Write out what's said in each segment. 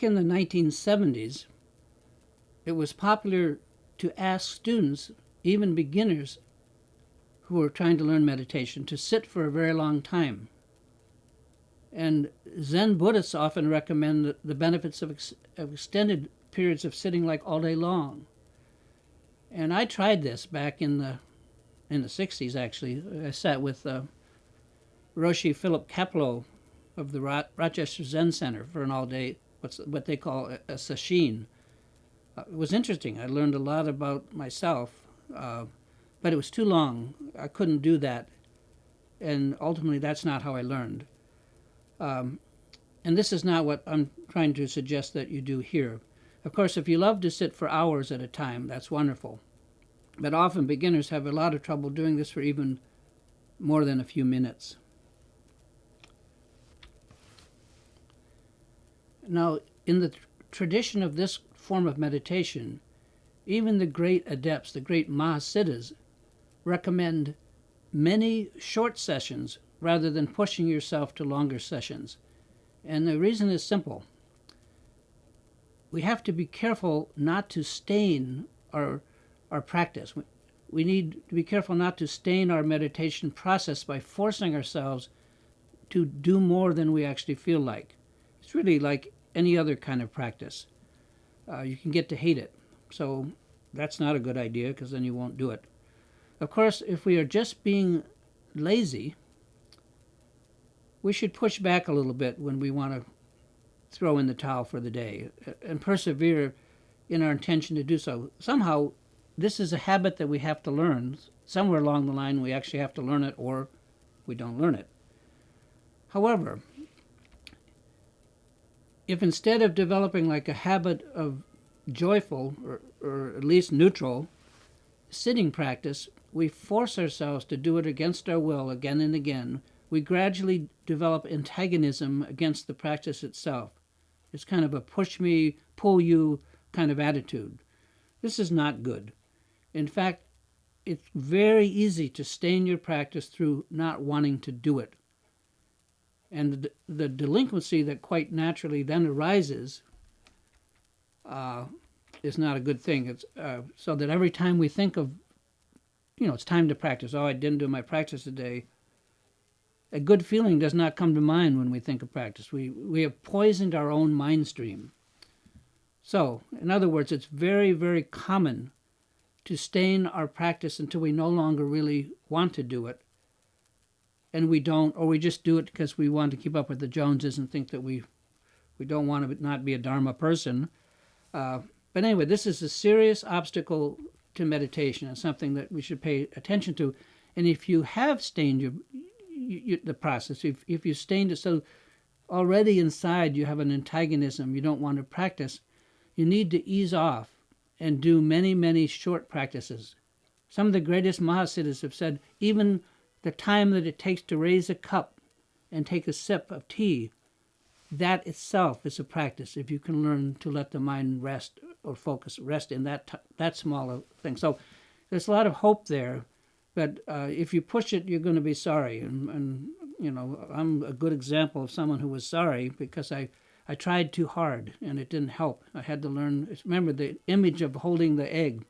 back in the 1970s, it was popular to ask students, even beginners who were trying to learn meditation, to sit for a very long time. And Zen Buddhists often recommend the benefits of extended periods of sitting, like all day long. And I tried this back in the 60s, actually. I sat with Roshi Philip Kapleau of the Rochester Zen Center for an all-day, what they call a sesshin. It was interesting. I learned a lot about myself, but it was too long. I couldn't do that, and ultimately that's not how I learned. And this is not what I'm trying to suggest that you do here. Of course, if you love to sit for hours at a time, that's wonderful. But often beginners have a lot of trouble doing this for even more than a few minutes. Now, in the tradition of this form of meditation, even the great adepts, the great Mahasiddhas, recommend many short sessions rather than pushing yourself to longer sessions. And the reason is simple. We have to be careful not to stain our practice. We need to be careful not to stain our meditation process by forcing ourselves to do more than we actually feel like. It's really like any other kind of practice. You can get to hate it. So that's not a good idea, because then you won't do it. Of course, if we are just being lazy, we should push back a little bit when we want to throw in the towel for the day and persevere in our intention to do so. Somehow, this is a habit that we have to learn. Somewhere along the line, we actually have to learn it, or we don't learn it. However, if instead of developing like a habit of joyful, or at least neutral, sitting practice, we force ourselves to do it against our will again and again, we gradually develop antagonism against the practice itself. It's kind of a push me, pull you kind of attitude. This is not good. In fact, it's very easy to stain your practice through not wanting to do it. And the delinquency that quite naturally then arises is not a good thing. It's so that every time we think of, it's time to practice. Oh, I didn't do my practice today. A good feeling does not come to mind when we think of practice. We have poisoned our own mind stream. So, in other words, it's very, very common to stain our practice until we no longer really want to do it. And we don't, or we just do it because we want to keep up with the Joneses and think that we don't want to not be a Dharma person. But anyway, this is a serious obstacle to meditation and something that we should pay attention to. And if you have stained the process, if you stained it so already inside you have an antagonism, you don't want to practice, you need to ease off and do many, many short practices. Some of the greatest Mahasiddhas have said even the time that it takes to raise a cup and take a sip of tea, that itself is a practice if you can learn to let the mind rest or rest in that small thing. So there's a lot of hope there, but if you push it, you're going to be sorry. And I'm a good example of someone who was sorry because I tried too hard and it didn't help. I had to learn. Remember the image of holding the egg.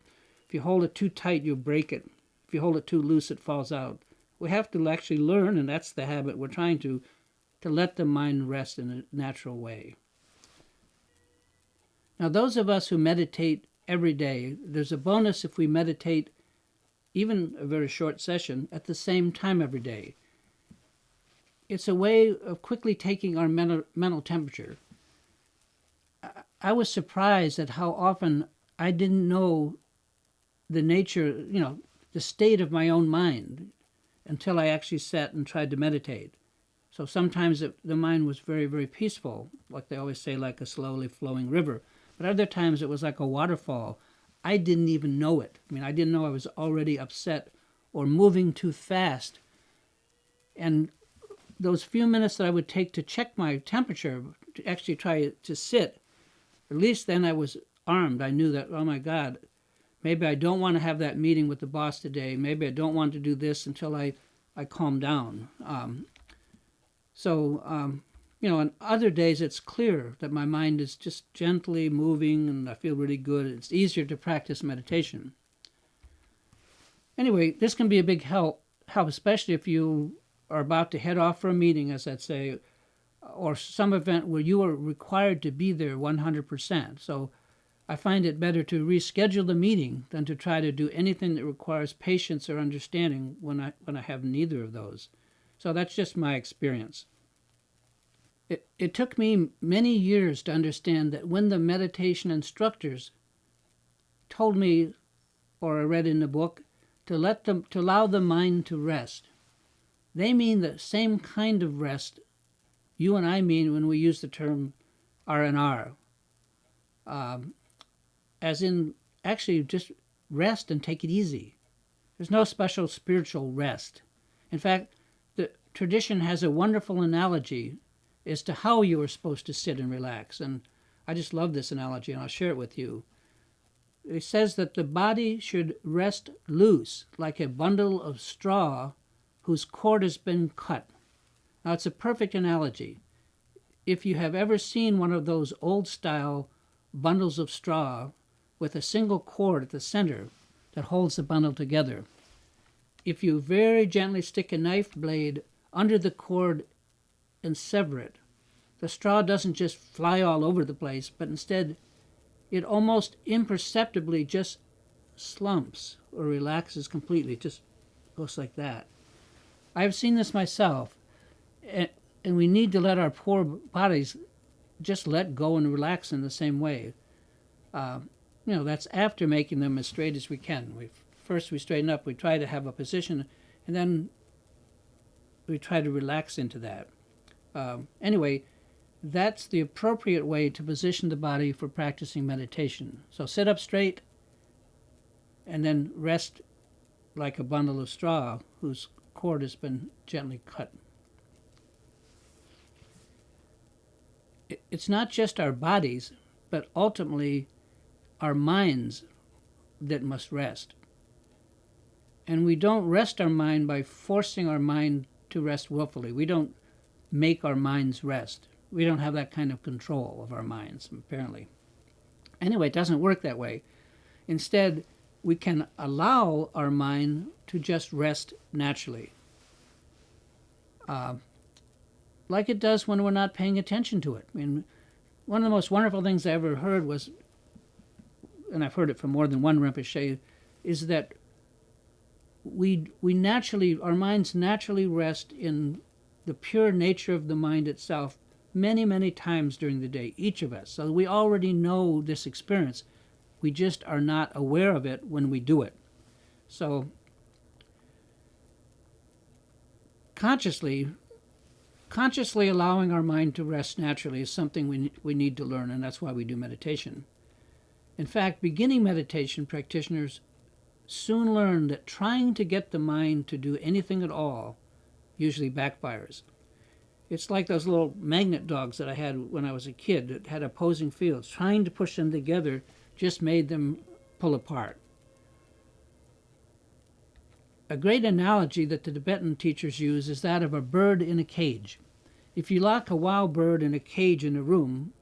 If you hold it too tight, you break it. If you hold it too loose, it falls out. We have to actually learn, and that's the habit we're trying to let the mind rest in a natural way. Now, those of us who meditate every day, there's a bonus if we meditate even a very short session at the same time every day. It's a way of quickly taking our mental temperature. I was surprised at how often I didn't know the nature, the state of my own mind until I actually sat and tried to meditate. So sometimes the mind was very, very peaceful, like they always say, like a slowly flowing river. But other times it was like a waterfall. I didn't even know it. I didn't know I was already upset or moving too fast. And those few minutes that I would take to check my temperature, to actually try to sit, at least then I was armed. I knew that, oh my God, maybe I don't want to have that meeting with the boss today. Maybe I don't want to do this until I calm down. On other days it's clear that my mind is just gently moving and I feel really good. It's easier to practice meditation. Anyway, this can be a big help, especially if you are about to head off for a meeting, as I'd say, or some event where you are required to be there 100%. So I find it better to reschedule the meeting than to try to do anything that requires patience or understanding when I have neither of those. So that's just my experience. It took me many years to understand that when the meditation instructors told me, or I read in the book, to allow the mind to rest, they mean the same kind of rest you and I mean when we use the term R&R, as in actually just rest and take it easy. There's no special spiritual rest. In fact, the tradition has a wonderful analogy as to how you are supposed to sit and relax, and I just love this analogy, and I'll share it with you. It says that the body should rest loose like a bundle of straw whose cord has been cut. Now, it's a perfect analogy. If you have ever seen one of those old-style bundles of straw with a single cord at the center that holds the bundle together, if you very gently stick a knife blade under the cord and sever it, the straw doesn't just fly all over the place, but instead it almost imperceptibly just slumps or relaxes completely. It just goes like that. I have seen this myself, and we need to let our poor bodies just let go and relax in the same way. That's after making them as straight as we can. First we straighten up, we try to have a position, and then we try to relax into that. Anyway, that's the appropriate way to position the body for practicing meditation. So sit up straight and then rest like a bundle of straw whose cord has been gently cut. It's not just our bodies, but ultimately our minds that must rest. And we don't rest our mind by forcing our mind to rest willfully. We don't make our minds rest. We don't have that kind of control of our minds, apparently. Anyway, it doesn't work that way. Instead, we can allow our mind to just rest naturally, like it does when we're not paying attention to it. I mean, one of the most wonderful things I ever heard was, and I've heard it from more than one Rinpoche, is that our minds naturally rest in the pure nature of the mind itself many, many times during the day, each of us. So we already know this experience. We just are not aware of it when we do it. So consciously allowing our mind to rest naturally is something we need to learn, and that's why we do meditation. In fact, beginning meditation practitioners soon learn that trying to get the mind to do anything at all usually backfires. It's like those little magnet dogs that I had when I was a kid that had opposing fields. Trying to push them together just made them pull apart. A great analogy that the Tibetan teachers use is that of a bird in a cage. If you lock a wild bird in a cage in a room,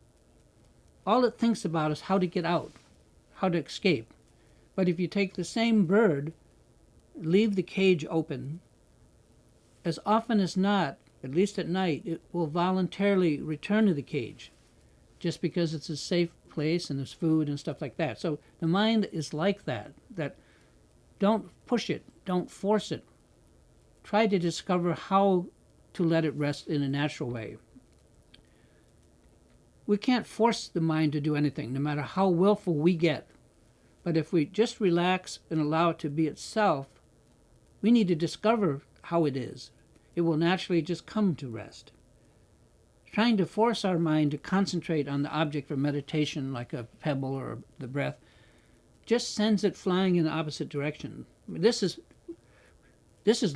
all it thinks about is how to get out, how to escape. But if you take the same bird, leave the cage open, as often as not, at least at night, it will voluntarily return to the cage just because it's a safe place and there's food and stuff like that. So the mind is like that don't push it, don't force it. Try to discover how to let it rest in a natural way. We can't force the mind to do anything, no matter how willful we get. But if we just relax and allow it to be itself, we need to discover how it is. It will naturally just come to rest. Trying to force our mind to concentrate on the object of meditation, like a pebble or the breath, just sends it flying in the opposite direction. This is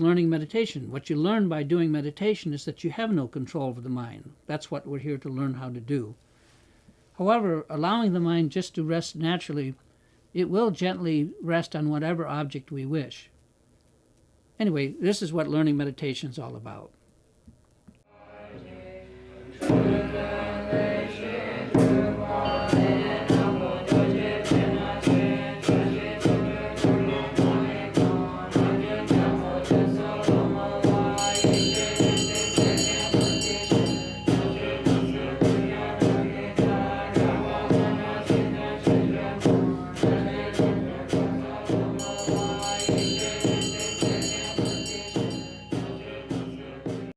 learning meditation. What you learn by doing meditation is that you have no control over the mind. That's what we're here to learn how to do. However, allowing the mind just to rest naturally, it will gently rest on whatever object we wish. Anyway, this is what learning meditation is all about.